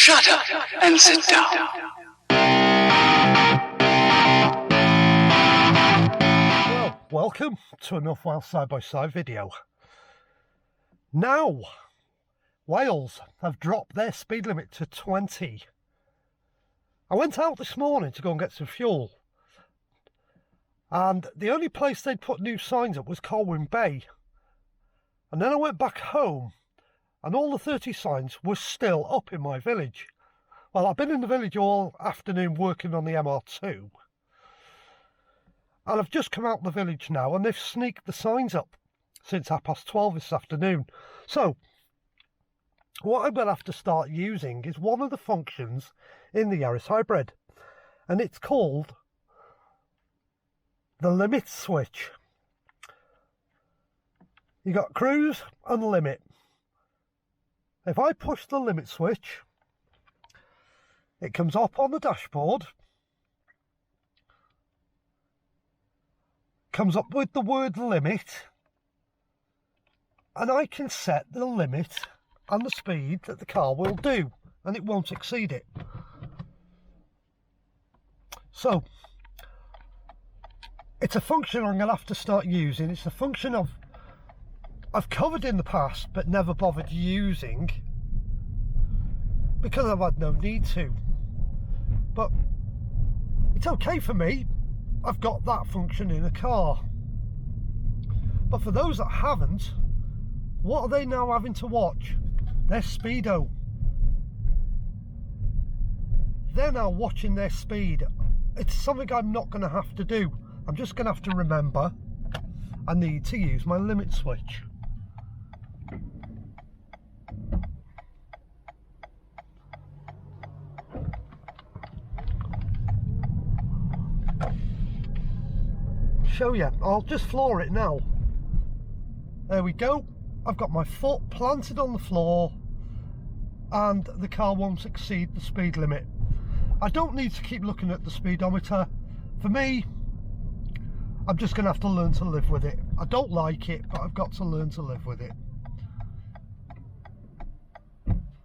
Shut up and sit down. Well, welcome to an off-wheel side-by-side video. Now, Wales have dropped their speed limit to 20. I went out this morning to go and get some fuel, and the only place they'd put new signs up was Colwyn Bay. And then I went back home, and all the 30 signs were still up in my village. Well, I've been in the village all afternoon working on the MR2. And I've just come out of the village now, and they've sneaked the signs up since 12:30 this afternoon. So, what I'm going to have to start using is one of the functions in the Yaris Hybrid. And it's called the limit switch. You got cruise and limit. If I push the limit switch, it comes up on the dashboard, comes up with the word limit, and I can set the limit and the speed that the car will do, and it won't exceed it. So, it's a function I'm going to have to start using. It's a function I've covered in the past but never bothered using because I've had no need to. But it's okay for me. I've got that function in a car. But for those that haven't, what are they now having to watch? Their speedo. They're now watching their speed. It's something I'm not going to have to do. I'm just going to have to remember I need to use my limit switch. Show you, I'll just floor it now. There we go. I've got my foot planted on the floor and the car won't exceed the speed limit. I don't need to keep looking at the speedometer. For me, I'm just going to have to learn to live with it. I don't like it, but I've got to learn to live with it.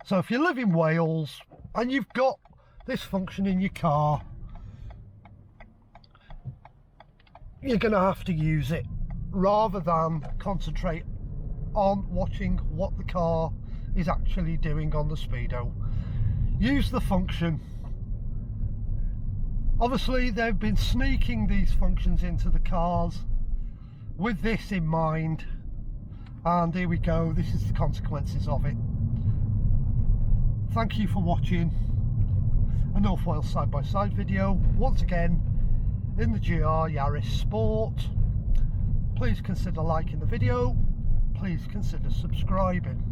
So if you live in Wales and you've got this function in your car, you're going to have to use it rather than concentrate on watching what the car is actually doing on the speedo. Use the function. Obviously they've been sneaking these functions into the cars with this in mind, and here we go, this is the consequences of it. Thank you for watching an off-wheel side-by-side video, once again in the GR Yaris Sport. Please consider liking the video, please consider subscribing.